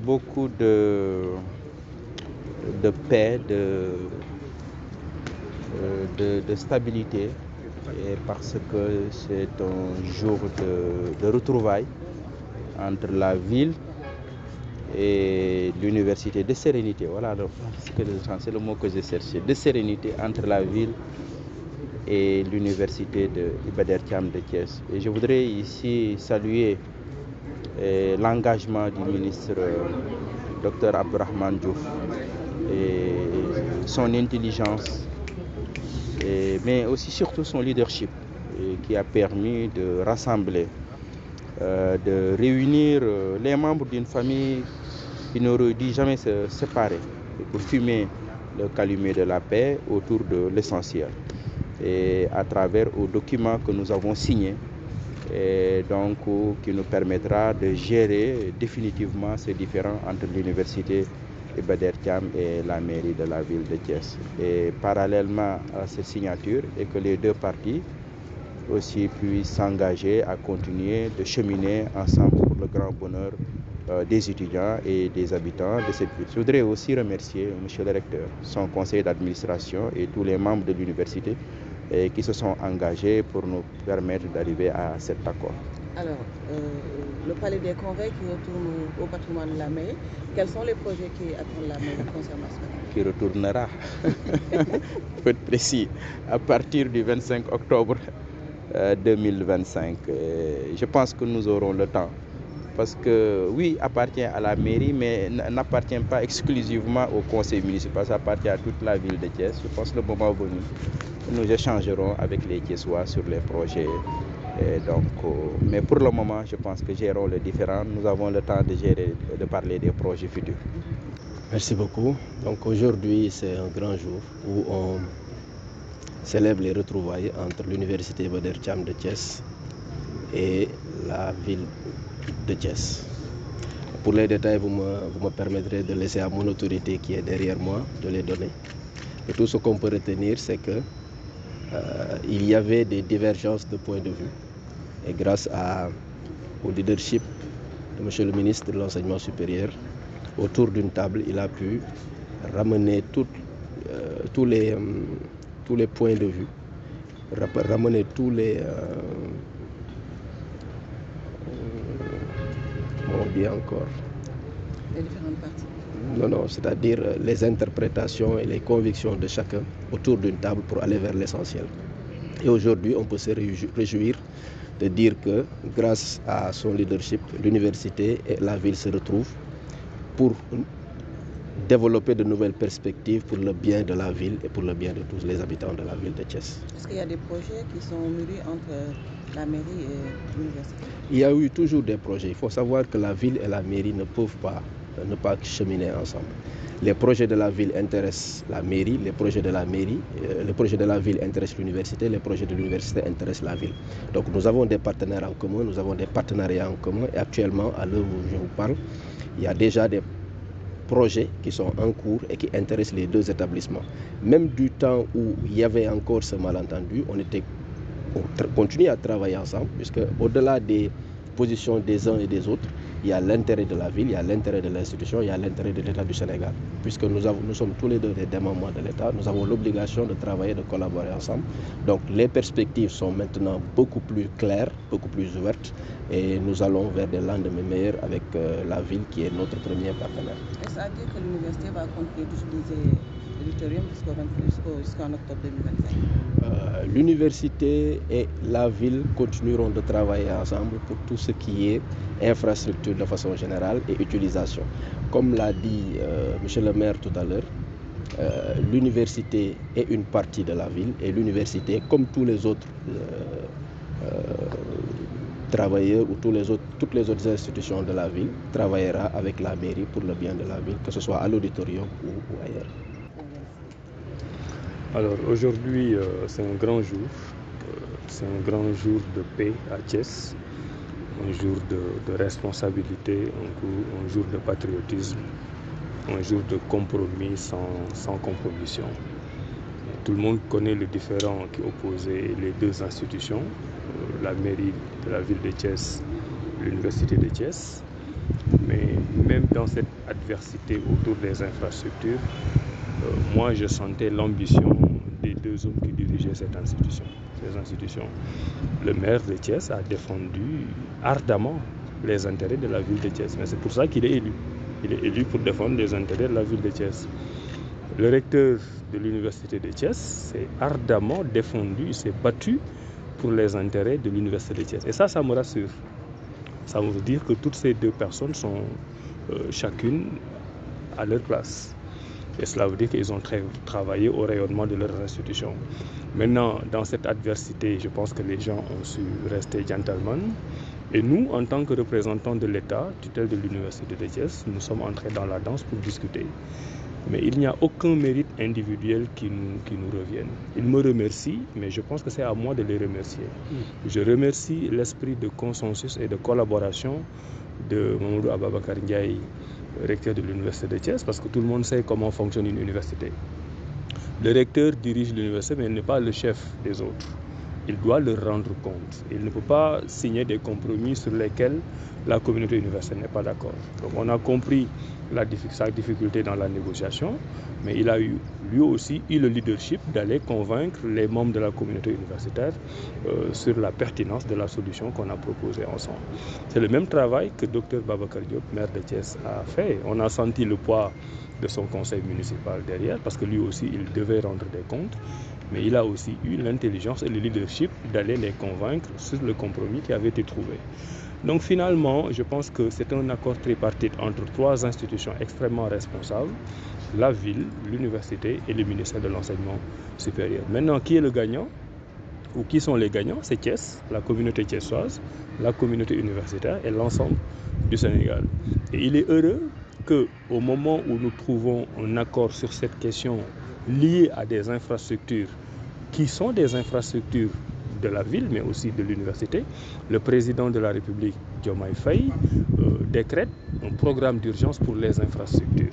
beaucoup de paix, de stabilité, et parce que c'est un jour de retrouvailles entre la ville et l'université, de sérénité. Voilà, c'est le mot que j'ai cherché, de sérénité entre la ville et l'université de Iba Der Thiam de Thiès. Et je voudrais ici saluer l'engagement du ministre Dr Abdourahmane Diouf et son intelligence, mais aussi surtout son leadership qui a permis de rassembler, de réunir les membres d'une famille qui n'aurait dû jamais se séparer pour fumer le calumet de la paix autour de l'essentiel. Et à travers au document que nous avons signé, et donc qui nous permettra de gérer définitivement ces différends entre l'université Iba Der Thiam et la mairie de la ville de Thiès. Et parallèlement à cette signature, et que les deux parties aussi puissent s'engager à continuer de cheminer ensemble pour le grand bonheur des étudiants et des habitants de cette ville. Je voudrais aussi remercier M. le recteur, son conseil d'administration et tous les membres de l'université qui se sont engagés pour nous permettre d'arriver à cet accord. Alors, le palais des congrès qui retourne au patrimoine de la mairie, quels sont les projets qui attendent la mairie concernant ce qui retournera, pour être précis, à partir du 25 octobre 2025. Je pense que nous aurons le temps, parce que oui, appartient à la mairie, mais n'appartient pas exclusivement au conseil municipal, ça appartient à toute la ville de Thiès. Je pense que le moment venu, nous échangerons avec les Thiessois sur les projets. Mais pour le moment, je pense que gérons les différents. Nous avons le temps de parler des projets futurs. Merci beaucoup. Donc aujourd'hui, c'est un grand jour où on célèbre les retrouvailles entre l'université Iba Der Thiam de Thiès et la ville de Thiès. Pour les détails, vous me permettrez de laisser à mon autorité qui est derrière moi de les donner. Et tout ce qu'on peut retenir, c'est que il y avait des divergences de points de vue. Et grâce au leadership de M. le ministre de l'Enseignement supérieur, autour d'une table, il a pu ramener tous les points de vue, ramener tous les... comment on dit encore? Les différentes parties. Non, c'est-à-dire les interprétations et les convictions de chacun autour d'une table pour aller vers l'essentiel. Et aujourd'hui, on peut se réjouir de dire que grâce à son leadership, l'université et la ville se retrouvent pour développer de nouvelles perspectives pour le bien de la ville et pour le bien de tous les habitants de la ville de Thiès. Est-ce qu'il y a des projets qui sont mûris entre la mairie et l'université? Il y a eu toujours des projets. Il faut savoir que la ville et la mairie ne peuvent pas cheminer ensemble. Les projets de la ville intéressent la mairie, les projets de la ville intéressent l'université, les projets de l'université intéressent la ville. Donc nous avons des partenaires en commun, nous avons des partenariats en commun, et actuellement, à l'heure où je vous parle, il y a déjà des projets qui sont en cours et qui intéressent les deux établissements. Même du temps où il y avait encore ce malentendu, on continue à travailler ensemble, puisque au-delà des positions des uns et des autres, il y a l'intérêt de la ville, il y a l'intérêt de l'institution, il y a l'intérêt de l'État du Sénégal. Puisque nous sommes tous les deux des démembrements de l'État, nous avons l'obligation de travailler, de collaborer ensemble. Donc les perspectives sont maintenant beaucoup plus claires, beaucoup plus ouvertes, et nous allons vers des lendemains meilleurs avec la ville qui est notre premier partenaire. Est-ce à dire que l'université va continuer d'utiliser l'auditorium jusqu'en octobre 2025? L'université et la ville continueront de travailler ensemble pour tout ce qui est infrastructure de façon générale et utilisation. Comme l'a dit M. le maire tout à l'heure, l'université est une partie de la ville et l'université, comme tous les autres travailleurs ou toutes les autres institutions de la ville, travaillera avec la mairie pour le bien de la ville, que ce soit à l'auditorium ou ailleurs. Alors aujourd'hui, c'est un grand jour. C'est un grand jour de paix à Thiès, un jour de responsabilité, un jour de patriotisme, un jour de compromis sans compromission. Tout le monde connaît le différend qui opposait les deux institutions, la mairie de la ville de Thiès, l'université de Thiès. Mais même dans cette adversité autour des infrastructures, moi je sentais l'ambition des deux hommes qui dirigeaient ces institutions. Le maire de Thiès a défendu ardemment les intérêts de la ville de Thiès, mais c'est pour ça qu'il est élu. Il est élu pour défendre les intérêts de la ville de Thiès. Le recteur de l'université de Thiès s'est ardemment défendu, il s'est battu pour les intérêts de l'université de Thiès. Et ça me rassure. Ça veut dire que toutes ces deux personnes sont chacune à leur place. Et cela veut dire qu'ils ont travaillé au rayonnement de leur institution. Maintenant, dans cette adversité, je pense que les gens ont su rester gentlemen. Et nous, en tant que représentants de l'État, tutelle de l'université de Thiès, nous sommes entrés dans la danse pour discuter. Mais il n'y a aucun mérite individuel qui nous revienne. Ils me remercient, mais je pense que c'est à moi de les remercier. Je remercie l'esprit de consensus et de collaboration de Mamadou Ababakar Ndiaye, recteur de l'université de Thiès, parce que tout le monde sait comment fonctionne une université. Le recteur dirige l'université, mais il n'est pas le chef des autres. Il doit leur rendre compte. Il ne peut pas signer des compromis sur lesquels la communauté universitaire n'est pas d'accord. Donc on a compris sa difficulté dans la négociation, mais il a lui aussi eu le leadership d'aller convaincre les membres de la communauté universitaire sur la pertinence de la solution qu'on a proposée ensemble. C'est le même travail que Dr Babacar Diop, maire de Thiès, a fait. On a senti le poids de son conseil municipal derrière, parce que lui aussi, il devait rendre des comptes, mais il a aussi eu l'intelligence et le leadership d'aller les convaincre sur le compromis qui avait été trouvé. Donc finalement, je pense que c'est un accord tripartite entre trois institutions extrêmement responsables, la ville, l'université et le ministère de l'enseignement supérieur. Maintenant, qui est le gagnant ou qui sont les gagnants? C'est Thiès, la communauté thiessoise, la communauté universitaire et l'ensemble du Sénégal. Et il est heureux qu'au moment où nous trouvons un accord sur cette question liée à des infrastructures qui sont des infrastructures de la ville, mais aussi de l'université, le président de la République, Diomaye Faye, décrète un programme d'urgence pour les infrastructures.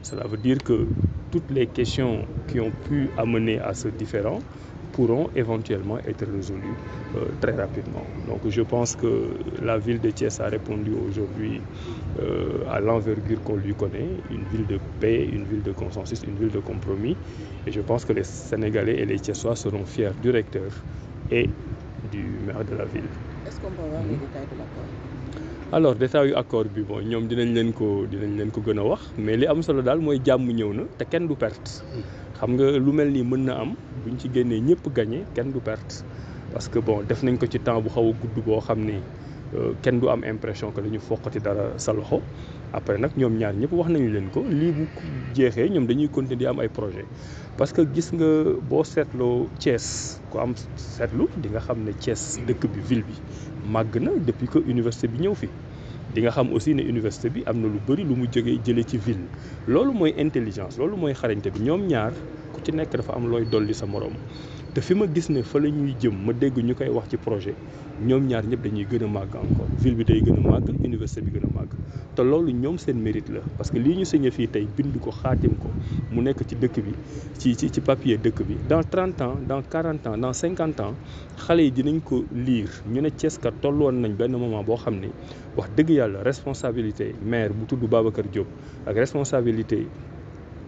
Cela veut dire que toutes les questions qui ont pu amener à ce différend pourront éventuellement être résolues très rapidement. Donc je pense que la ville de Thiès a répondu aujourd'hui à l'envergure qu'on lui connaît, une ville de paix, une ville de consensus, une ville de compromis. Et je pense que les Sénégalais et les Thiessois seront fiers du recteur et du maire de la ville. Est-ce qu'on peut avoir les détails de l'accord? Alors détail yu accord bi bon ñoom dinañ leen ko gën a wax, mais li am solo daal mooy jàmm ñëw na te kenn du perte. Xam nga lu mel nii mën na am buñ ci génnee ñëpp gagné kenn du perte, parce que bon def nañ ko ci temps bu xaw a gudd boo xam ni kenn du am impression que dañu foqati dara sa loxo. Après nag ñoom ñaar ñëpp wax nañu leen ko lii bu jeexee ñoom dañuy continuer di am ay projet, parce que gis nga boo seetloo Thiès ku am seetlu di nga xam ne Thiès dëkk bi ville bi màgg na depuis que université bi ñëw fi. di nga xam aussi ne université bi am na lu bëri lu mu jëlee ci ville. Loolu mooy intelligence, loolu mooy xarañte bi. Ñoom ñaar ku ci nekk dafa am looy dolli sa morom. te fi ma gis ne fa la ñuy jëm ma dégg ñu koy wax ci projet ñoom ñaar ñëpp dañuy gën a màgg encore, ville bi day gën a màgg, université bi gën a màgg. te loolu ñoom seen mérite la, parce que lii ñu signé fii tey bind ko xaatim ko mu nekk ci dëkk bi ci papier dëkk bi dans 30 ans dans 40 ans dans 50 ans xale yi dinañ ko lire ñu ne Thiès kat toll woon nañ benn moment boo xam ne wax dëgg yàlla responsabilité maire bu tudd Babacar Diop ak responsabilité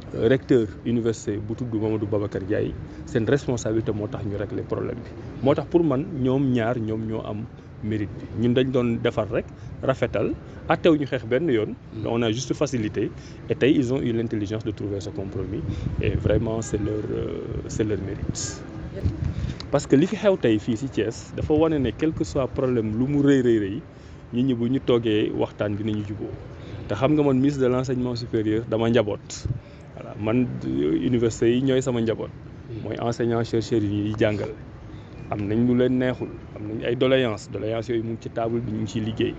recteur université bu tudd Mamadou Babacar Ndiaye seen responsabilité moo tax ñu régler problème bi. moo tax pour man ñoom ñaar ñoom ñoo am mérite bi. ñun dañ doon defar rek rafetal attew ñu xeex benn yoon. on a juste facilité et tey ils ont eu l'intelligence de trouver ce compromis et vraiment c'est leur mérite. parce que li fi xew tey fii ci Thiès dafa wane ne quel que soit problème lu mu rëy nit ñi bu ñu toogee waxtaan dinañu juboo te xam nga man ministre de l'enseignement supérieur dama njaboot. voilà man université yi ñooy sama njaboot. mooy enseignants chercheurs yi ñuy jàngal. am nañ lu leen neexul am nañ ay doléances yooyu mu ngi ci table bi ñu ngi ciy liggéey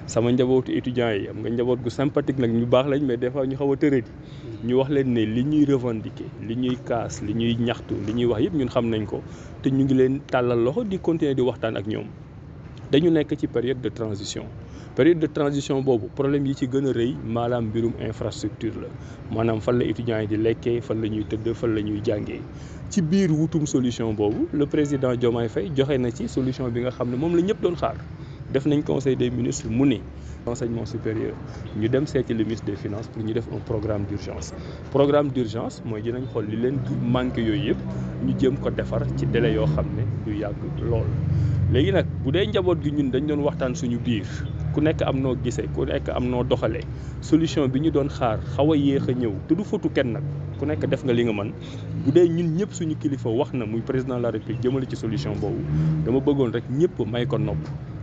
sama njabootu étudiants yi am nga njaboot gu sympathique nag ñu baax lañ mais des fois ñu xaw a tëradi. ñu wax leen ne li ñuy revendiquer li ñuy kaas li ñuy ñaxtu li ñuy wax yëpp ñun xam nañ ko te ñu ngi leen tàllal loxo di continuer di waxtaan ak ñoom. dañu nekk ci période de transition boobu problème yi ci gën a rëy maanaam mbirum infrastructure la maanaam fan la étudiants yi di lekkee fan la ñuy tëdd fan la ñuy jàngee ci biir wutum solution boobu le président Diomaye Faye joxe na ci solution bi nga xam ne moom la ñëpp doon xaar def nañ conseil des ministres mu ne enseignement supérieur ñu dem seeti le ministre des finances pour ñu def un programme d'urgence mooy dinañ xool li leen manqué yooyu yëpp ñu jëm ko defar ci délai yoo xam ne du yàgg lool. léegi nag bu dee njaboot gi ñun dañ doon waxtaan suñu biir ku nekk am noo gisee ku nekk am noo doxalee solution bi ñu doon xaar xaw a yéex a ñëw te du fotu kenn nag ku nekk def nga li nga mën bu dee ñun ñëpp suñu kilifa wax na muy président de la république jëmale ci solution boobu dama bëggoon rek ñëpp may ko nopp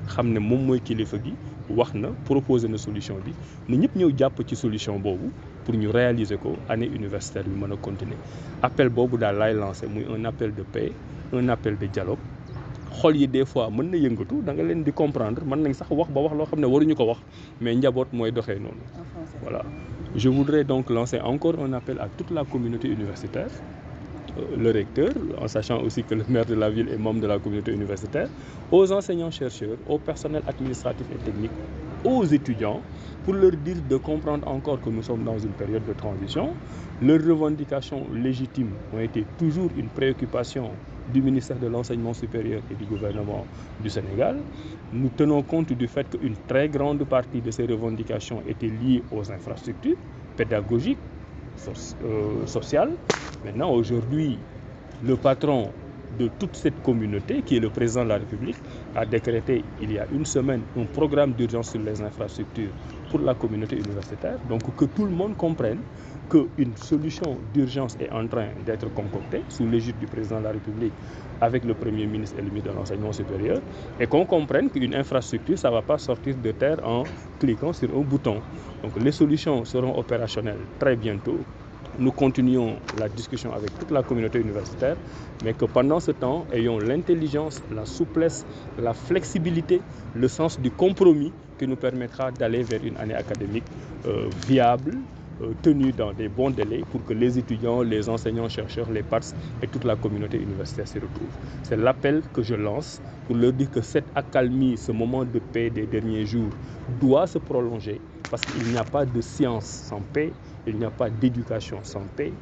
xam ne moom mooy kilifa gi wax na proposé na solution bi ni ñëpp ñëw jàpp ci solution boobu pour ñu réaliser ko année universitaire bi mën a continuer appel boobu daal laay lancé muy un appel de paix un appel de dialogue xol yi des fois mën na yëngatu da nga leen di comprendre mën nañ sax wax ba wax loo xam ne waruñu ko wax mais njaboot mooy doxee noonu voilà. Je voudrais donc lancer encore un appel à toute la communauté universitaire, le recteur, en sachant aussi que le maire de la ville est membre de la communauté universitaire, aux enseignants-chercheurs, au personnel administratif et technique, aux étudiants, pour leur dire de comprendre encore que nous sommes dans une période de transition. Leurs revendications légitimes ont été toujours une préoccupation du ministère de l'Enseignement supérieur et du gouvernement du Sénégal. Nous tenons compte du fait qu'une très grande partie de ces revendications étaient liées aux infrastructures pédagogiques, sociales. Maintenant, aujourd'hui, le patron de toute cette communauté, qui est le président de la République, a décrété il y a une semaine un programme d'urgence sur les infrastructures pour la communauté universitaire. Donc que tout le monde comprenne qu'une solution d'urgence est en train d'être concoctée sous l'égide du président de la République avec le Premier ministre et le ministre de l'Enseignement supérieur, et qu'on comprenne qu'une infrastructure, ça ne va pas sortir de terre en cliquant sur un bouton. Donc les solutions seront opérationnelles très bientôt. Nous continuons la discussion avec toute la communauté universitaire, mais que pendant ce temps, ayons l'intelligence, la souplesse, la flexibilité, le sens du compromis qui nous permettra d'aller vers une année académique viable, tenue dans des bons délais pour que les étudiants, les enseignants, chercheurs, les PATS et toute la communauté universitaire s'y retrouvent. C'est l'appel que je lance pour leur dire que cette accalmie, ce moment de paix des derniers jours doit se prolonger parce qu'il n'y a pas de science sans paix, il n'y a pas d'éducation sans paix.